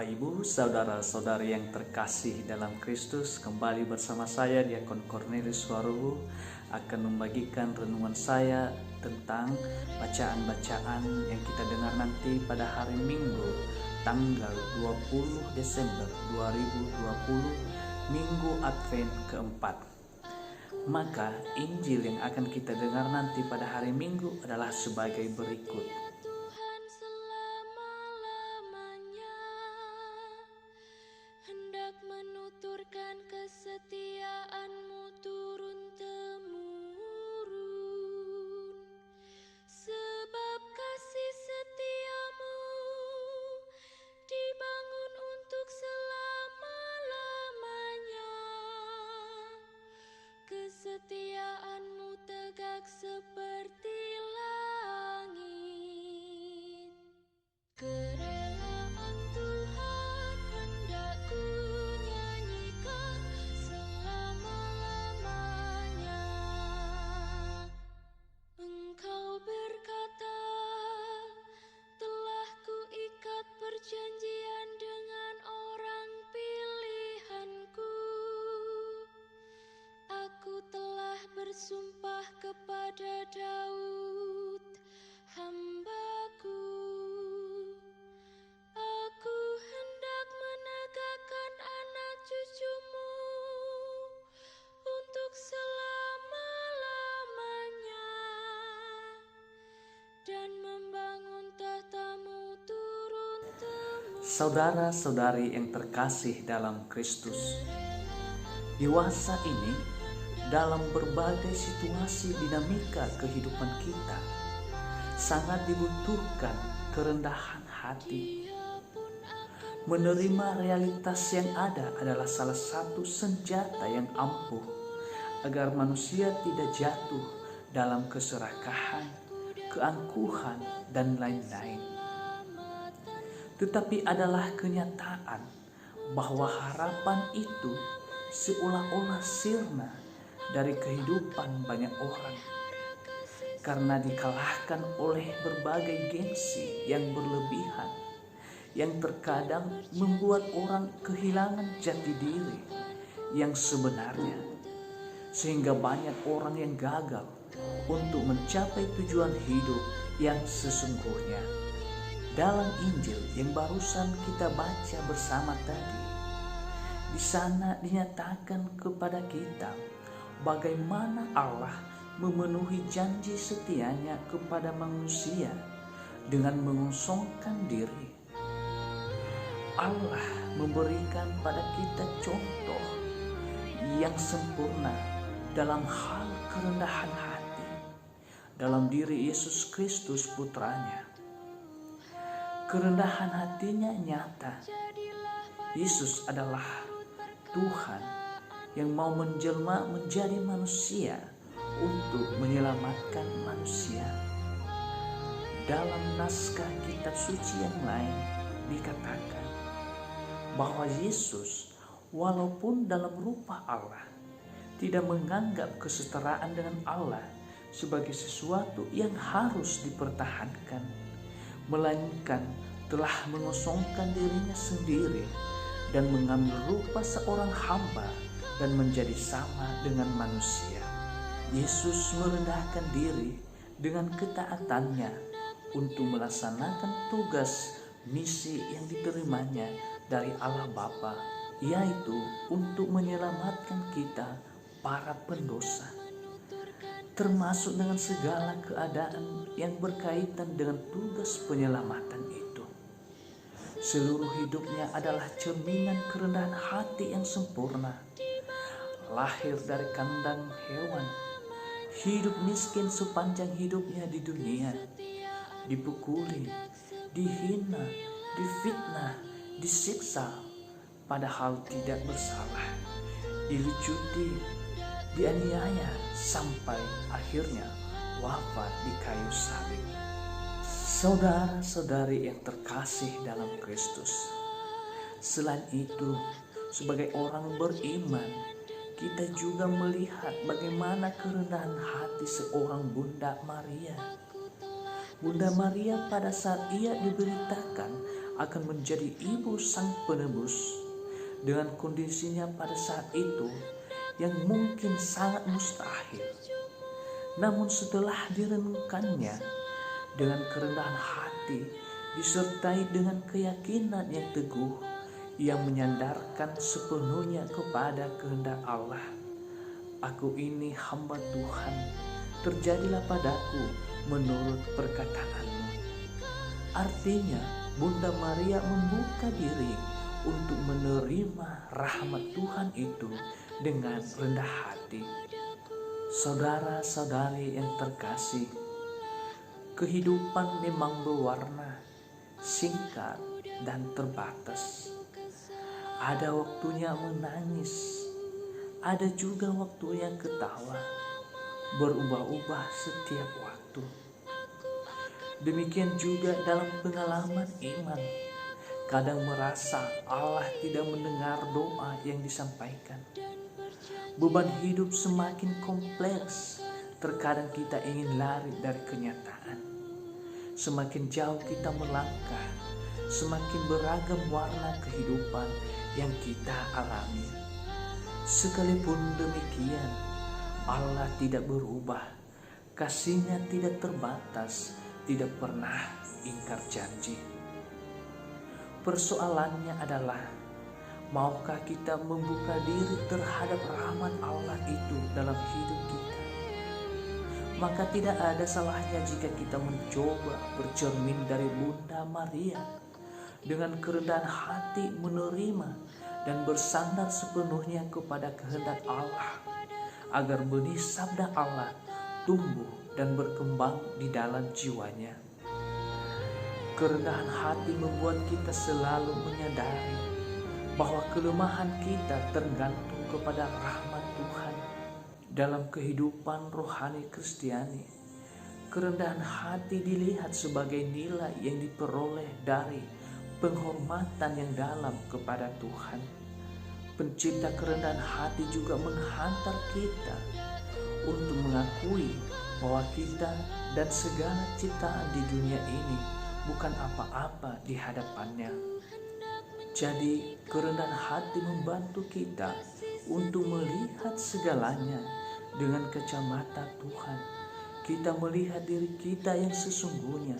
Bapak Ibu, saudara-saudari yang terkasih dalam Kristus, kembali bersama saya Diakon Cornelius Waruhu akan membagikan renungan saya tentang bacaan-bacaan yang kita dengar nanti pada hari Minggu tanggal 20 Desember 2020, Minggu Advent keempat. Maka Injil yang akan kita dengar nanti pada hari Minggu adalah sebagai berikut. Menuturkan kesetiaan-Mu turun-temurun, sebab kasih setia-Mu dibangun untuk selama-lamanya. Kesetiaan-Mu tegak seperti langit. Kerelaan Tuhan hendak ku nyanyikan selama-lamanya. Engkau berkata, telah ku ikat perjanjian dengan orang pilihan-Ku. Aku telah bersumpah kepada Daud, hamba-Ku. Aku hendak menegakkan anak cucu-Mu untuk selama-lamanya dan membangun tahta-Mu turun-temurun. Saudara-saudari yang terkasih dalam Kristus, dewasa ini dalam berbagai situasi dinamika kehidupan kita sangat dibutuhkan kerendahan hati. Menerima realitas yang ada adalah salah satu senjata yang ampuh agar manusia tidak jatuh dalam keserakahan, keangkuhan, dan lain-lain. Tetapi adalah kenyataan bahwa harapan itu seolah-olah sirna dari kehidupan banyak orang karena dikalahkan oleh berbagai gengsi yang berlebihan yang terkadang membuat orang kehilangan jati diri yang sebenarnya, sehingga banyak orang yang gagal untuk mencapai tujuan hidup yang sesungguhnya. Dalam Injil yang barusan kita baca bersama tadi, di sana dinyatakan kepada kita bagaimana Allah memenuhi janji setianya kepada manusia dengan mengosongkan diri. Allah memberikan pada kita contoh yang sempurna dalam hal kerendahan hati dalam diri Yesus Kristus putranya. Kerendahan hatinya nyata. Yesus adalah Tuhan yang mau menjelma menjadi manusia untuk menyelamatkan manusia. Dalam naskah kitab suci yang lain dikatakan bahwa Yesus walaupun dalam rupa Allah tidak menganggap kesetaraan dengan Allah sebagai sesuatu yang harus dipertahankan, melainkan telah mengosongkan dirinya sendiri dan mengambil rupa seorang hamba dan menjadi sama dengan manusia. Yesus merendahkan diri dengan ketaatannya untuk melaksanakan tugas misi yang diterimanya dari Allah Bapa, yaitu untuk menyelamatkan kita para pendosa, termasuk dengan segala keadaan yang berkaitan dengan tugas penyelamatan itu. Seluruh hidupnya adalah cerminan kerendahan hati yang sempurna. Lahir dari kandang hewan, hidup miskin sepanjang hidupnya di dunia, dipukuli, dihina, difitnah, disiksa, padahal tidak bersalah, dilucuti, dianiaya, sampai akhirnya wafat di kayu salib. Saudara-saudari yang terkasih dalam Kristus, selain itu, sebagai orang beriman, kita juga melihat bagaimana kerendahan hati seorang Bunda Maria. Bunda Maria pada saat ia diberitakan akan menjadi ibu sang penebus dengan kondisinya pada saat itu yang mungkin sangat mustahil. Namun setelah direnungkannya dengan kerendahan hati disertai dengan keyakinan yang teguh, ia menyandarkan sepenuhnya kepada kehendak Allah. Aku ini hamba Tuhan, terjadilah padaku menurut perkataanmu. Artinya, Bunda Maria membuka diri untuk menerima rahmat Tuhan itu dengan rendah hati. Saudara-saudari yang terkasih, kehidupan memang berwarna, singkat dan terbatas. Ada waktunya menangis, ada juga waktu yang ketawa, berubah-ubah setiap waktu. Demikian juga dalam pengalaman iman, kadang merasa Allah tidak mendengar doa yang disampaikan. Beban hidup semakin kompleks, terkadang kita ingin lari dari kenyataan. Semakin jauh kita melangkah, semakin beragam warna kehidupan yang kita alami. Sekalipun demikian, Allah tidak berubah, kasih-Nya tidak terbatas, tidak pernah ingkar janji. Persoalannya adalah, maukah kita membuka diri terhadap rahmat Allah itu dalam hidup kita? Maka tidak ada salahnya jika kita mencoba bercermin dari Bunda Maria, dengan kerendahan hati menerima dan bersandar sepenuhnya kepada kehendak Allah, agar benih sabda Allah tumbuh dan berkembang di dalam jiwanya. Kerendahan hati membuat kita selalu menyadari bahwa kelemahan kita tergantung kepada rahmat Tuhan. Dalam kehidupan rohani Kristiani, kerendahan hati dilihat sebagai nilai yang diperoleh dari penghormatan yang dalam kepada Tuhan. Pencipta kerendahan hati juga menghantar kita untuk mengakui bahwa kita dan segala ciptaan di dunia ini bukan apa-apa di hadapannya. Jadi kerendahan hati membantu kita untuk melihat segalanya dengan kacamata Tuhan. Kita melihat diri kita yang sesungguhnya,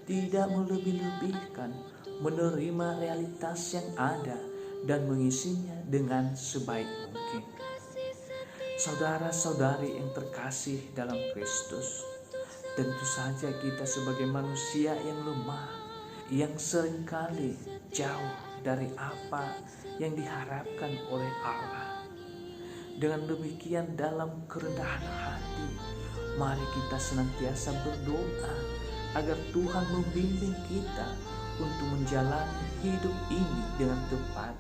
tidak melebih-lebihkan, menerima realitas yang ada dan mengisinya dengan sebaik mungkin. Saudara-saudari yang terkasih dalam Kristus, tentu saja kita sebagai manusia yang lemah, yang seringkali jauh dari apa yang diharapkan oleh Allah. Dengan demikian, dalam kerendahan hati, mari kita senantiasa berdoa agar Tuhan membimbing kita untuk menjalani hidup ini dengan tepat.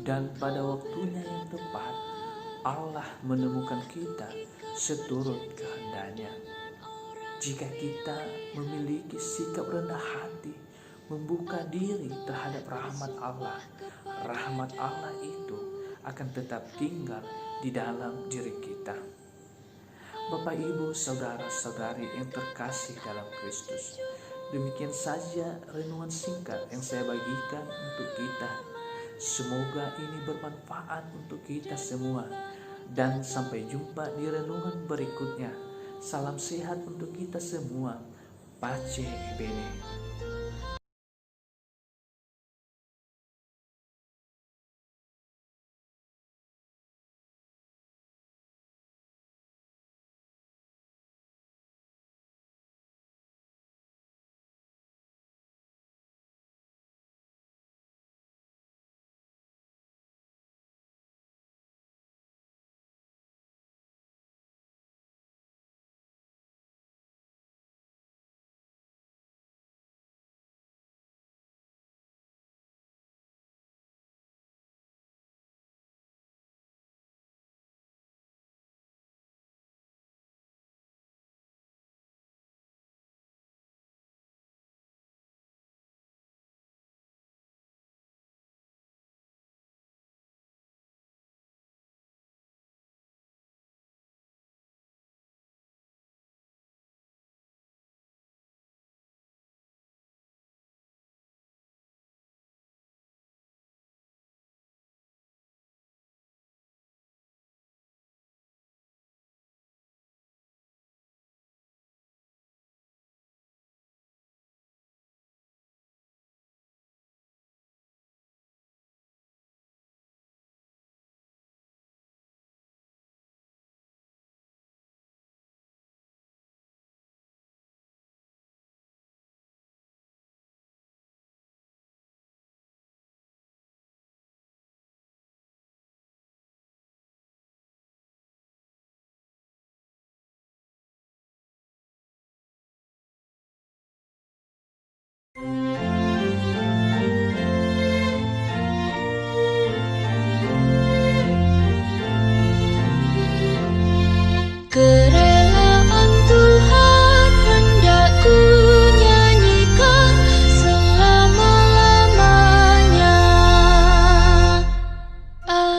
Dan pada waktunya yang tepat, Allah menemukan kita seturut kehendaknya. Jika kita memiliki sikap rendah hati, membuka diri terhadap rahmat Allah itu akan tetap tinggal di dalam diri kita. Bapak, Ibu, saudara-saudari yang terkasih dalam Kristus, demikian saja renungan singkat yang saya bagikan untuk kita. Semoga ini bermanfaat untuk kita semua, dan sampai jumpa di renungan berikutnya. Salam sehat untuk kita semua. Pace Bene.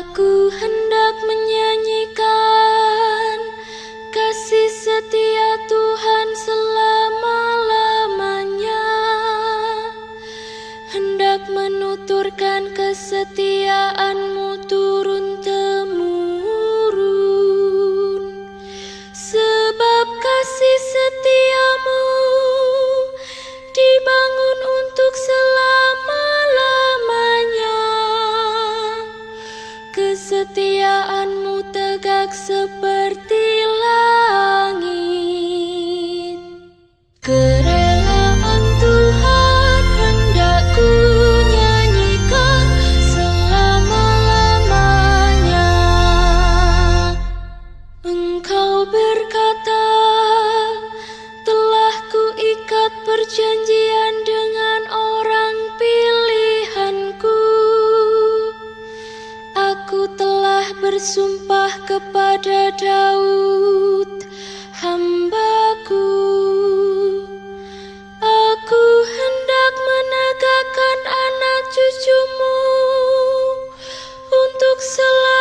Aku hendak menyanyikan kasih setia Tuhan selama-lamanya, hendak menuturkan kesetiaan-Mu turun-temurun. Sebab kasih setiamu dibangun untuk selama-lamanya. Kesetiaanmu tegak seperti langit. Kerelaan Tuhan hendak ku nyanyikan selama-lamanya. Engkau berkata, telah ku ikat perjanjian dengan orang pilihanku. Aku telah bersumpah kepada Daud, hamba-Ku. Aku hendak menegakkan anak cucumu untuk selamanya.